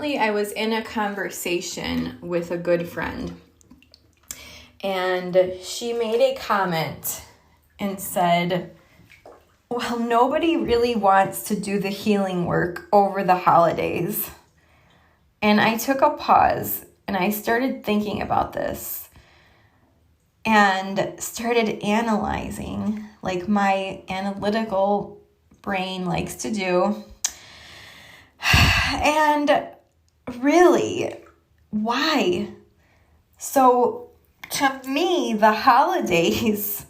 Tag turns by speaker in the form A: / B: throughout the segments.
A: recently I was in a conversation with a good friend, and she made a comment and said, well, nobody really wants to do the healing work over the holidays. And I took a pause and I started thinking about this and started analyzing, like my analytical brain likes to do. And really, why? So to me, the holidays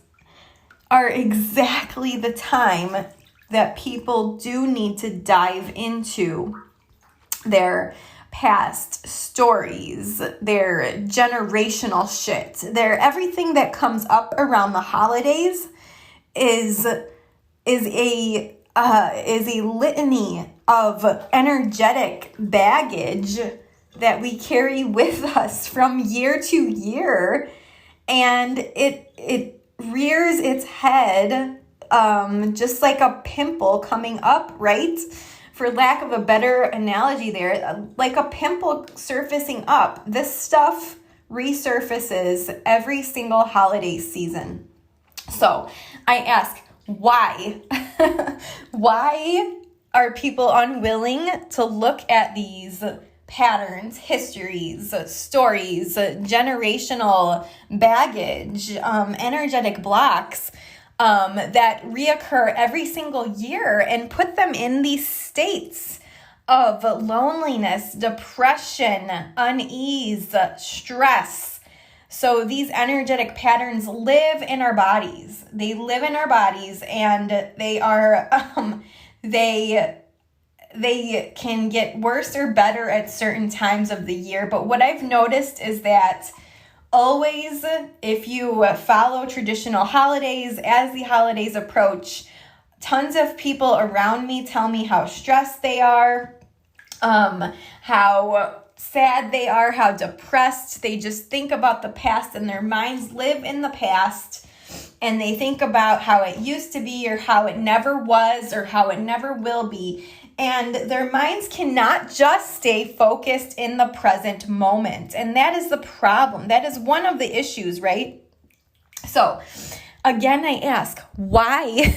A: are exactly the time that people do need to dive into their past stories, their generational shit, their everything that comes up around the holidays is a litany of energetic baggage that we carry with us from year to year, and it rears its head just like a pimple coming up, right? For lack of a better analogy there, like a pimple surfacing up. This stuff resurfaces every single holiday season. So I ask, why? Why are people unwilling to look at these patterns, histories, stories, generational baggage, energetic blocks that reoccur every single year and put them in these states of loneliness, depression, unease, stress? So these energetic patterns live in our bodies. They live in our bodies, and they are they can get worse or better at certain times of the year. But what I've noticed is that always, if you follow traditional holidays, as the holidays approach, tons of people around me tell me how stressed they are, how sad they are, how depressed. They just think about the past, and their minds live in the past, and they think about how it used to be or how it never was or how it never will be. And their minds cannot just stay focused in the present moment. And that is the problem. That is one of the issues, right? So again, I ask, why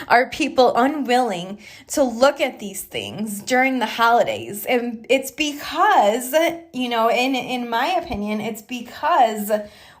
A: are people unwilling to look at these things during the holidays? And it's because, in my opinion, it's because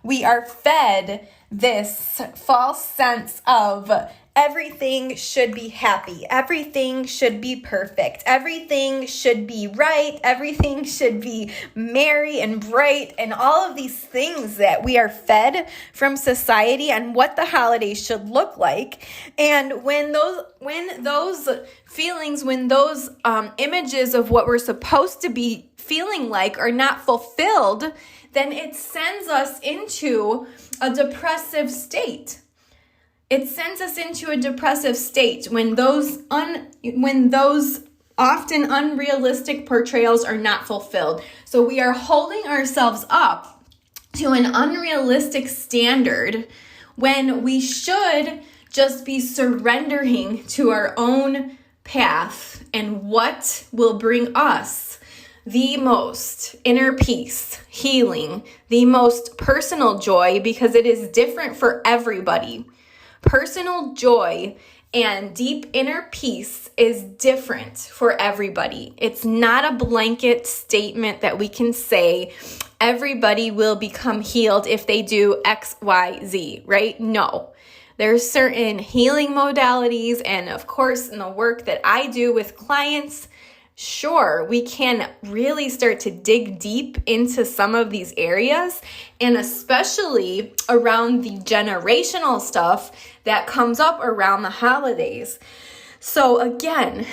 A: we are fed this false sense of everything should be happy, everything should be perfect, everything should be right, everything should be merry and bright, and all of these things that we are fed from society and what the holidays should look like. And when those feelings, when those images of what we're supposed to be feeling like are not fulfilled, then it sends us into a depressive state. It sends us into a depressive state when those often unrealistic portrayals are not fulfilled. So we are holding ourselves up to an unrealistic standard when we should just be surrendering to our own path and what will bring us the most inner peace, healing, the most personal joy, because it is different for everybody. Personal joy and deep inner peace is different for everybody. It's not a blanket statement that we can say everybody will become healed if they do X, Y, Z, right? No. There's certain healing modalities, and of course, in the work that I do with clients, sure, we can really start to dig deep into some of these areas, and especially around the generational stuff that comes up around the holidays. So again,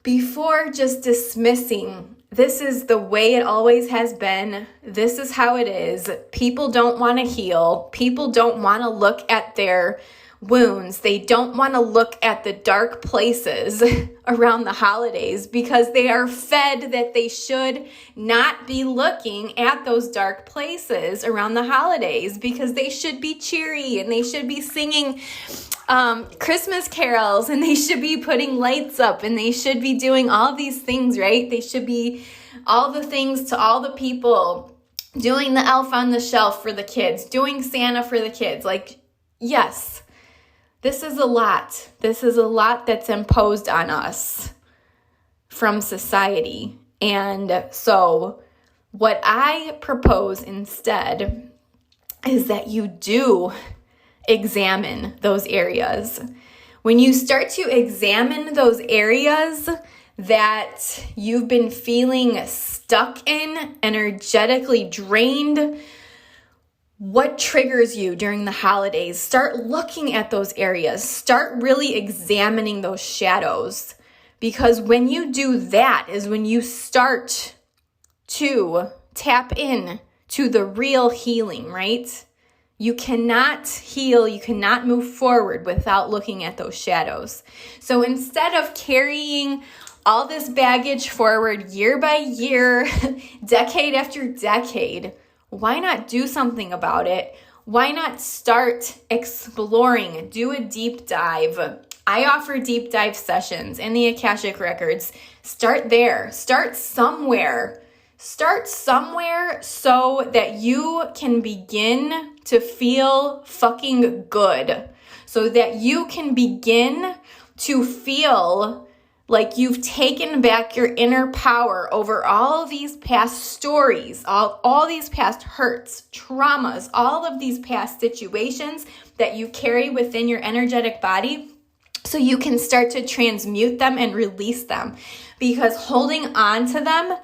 A: before just dismissing, this is the way it always has been, this is how it is, people don't want to heal, people don't want to look at their
B: wounds. They don't want to look at the dark places around the holidays because they are fed that they should not be looking at those dark places around the holidays, because they should be cheery and they should be singing Christmas carols, and they should be putting lights up, and they should be doing all these things, right? They should be all the things to all the people, doing the elf on the shelf for the kids, doing Santa for the kids. Like, yes, this is a lot. This is a lot that's imposed on us from society. And so what I propose instead is that you do examine those areas. When you start to examine those areas that you've been feeling stuck in, energetically drained, what triggers you during the holidays? Start looking at those areas. Start really examining those shadows. Because when you do that is when you start to tap in to the real healing, right? You cannot heal, you cannot move forward without looking at those shadows. So instead of carrying all this baggage forward year by year, decade after decade, why not do something about it? Why not start exploring? Do a deep dive. I offer deep dive sessions in the Akashic Records. Start there. Start somewhere. Start somewhere so that you can begin to feel fucking good. So that you can begin to feel like you've taken back your inner power over all these past stories, all these past hurts, traumas, all of these past situations that you carry within your energetic body, so you can start to transmute them and release them. Because holding on to them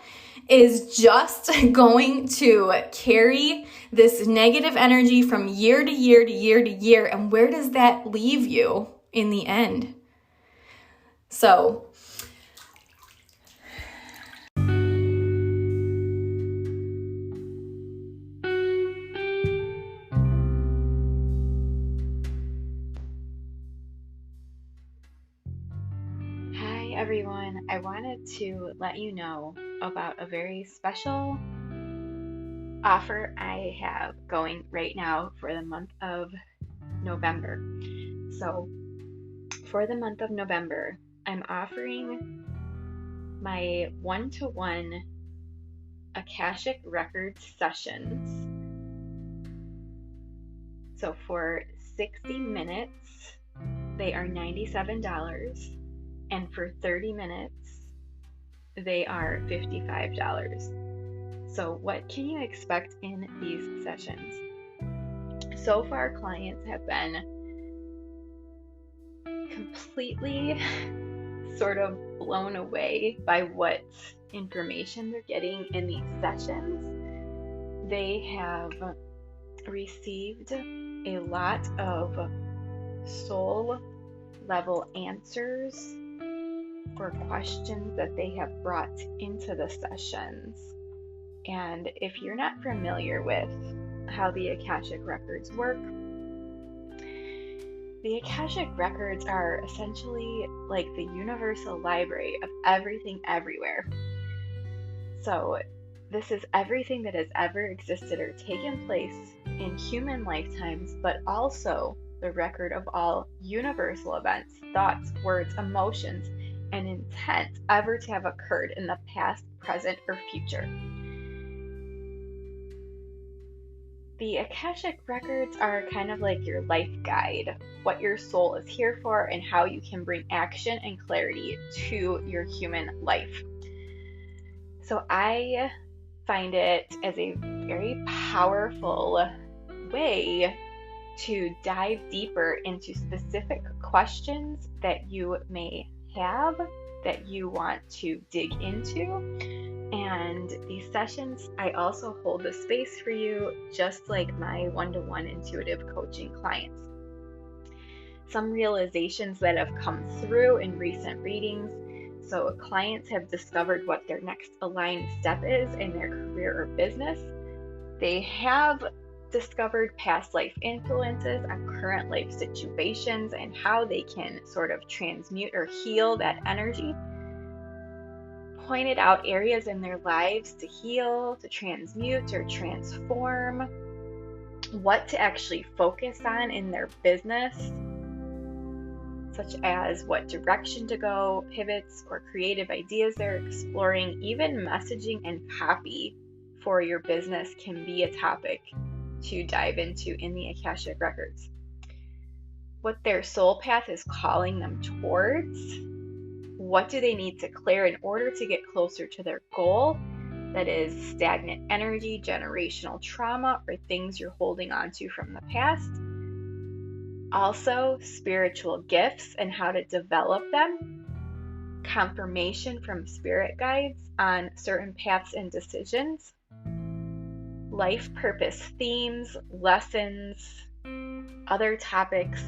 B: is just going to carry this negative energy from year to year to year to year. And where does that leave you in the end? So,
C: everyone, I wanted to let you know about a very special offer I have going right now for the month of November. So for the month of November, I'm offering my one-to-one Akashic Records sessions. So for 60 minutes, they are $97. And for 30 minutes, they are $55. So what can you expect in these sessions? So far, clients have been completely sort of blown away by what information they're getting in these sessions. They have received a lot of soul level answers for questions that they have brought into the sessions. And if you're not familiar with how the Akashic Records work, the Akashic Records are essentially like the universal library of everything everywhere. So this is everything that has ever existed or taken place in human lifetimes, but also the record of all universal events, thoughts, words, emotions, and intent ever to have occurred in the past, present, or future. The Akashic Records are kind of like your life guide, what your soul is here for, and how you can bring action and clarity to your human life. So I find it as a very powerful way to dive deeper into specific questions that you may have, that you want to dig into. And these sessions, I also hold the space for you, just like my one-to-one intuitive coaching clients. Some realizations that have come through in recent readings. So clients have discovered what their next aligned step is in their career or business. They have discovered past life influences on current life situations and how they can sort of transmute or heal that energy. Pointed out areas in their lives to heal, to transmute, or transform. What to actually focus on in their business, such as what direction to go, pivots, or creative ideas they're exploring. Even messaging and copy for your business can be a topic to dive into in the Akashic Records. What their soul path is calling them towards. What do they need to clear in order to get closer to their goal? That is stagnant energy, generational trauma, or things you're holding on to from the past. Also, spiritual gifts and how to develop them. Confirmation from spirit guides on certain paths and decisions. Life purpose themes, lessons, other topics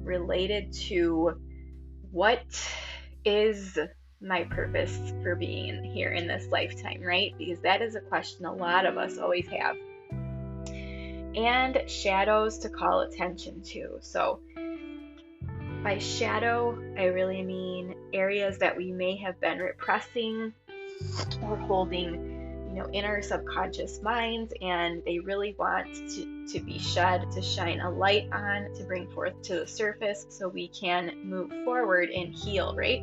C: related to what is my purpose for being here in this lifetime, right? Because that is a question a lot of us always have. And shadows to call attention to. So by shadow, I really mean areas that we may have been repressing or holding, in our subconscious minds, and they really want to be shed, to shine a light on, to bring forth to the surface so we can move forward and heal, right?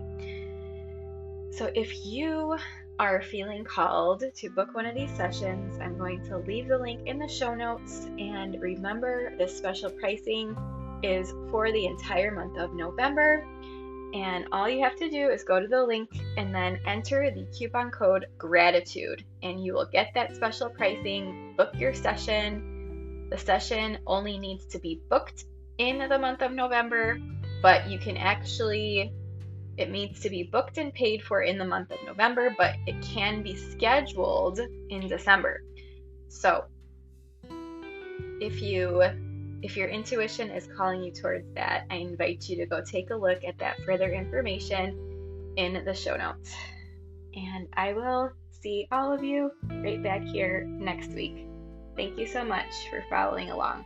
C: So if you are feeling called to book one of these sessions, I'm going to leave the link in the show notes. And remember, this special pricing is for the entire month of November. And all you have to do is go to the link and then enter the coupon code GRATITUDE, and you will get that special pricing. Book your session. The session only needs to be booked in the month of November, but you can actually, it needs to be booked and paid for in the month of November, but it can be scheduled in December. So if your intuition is calling you towards that, I invite you to go take a look at that further information in the show notes. And I will see all of you right back here next week. Thank you so much for following along.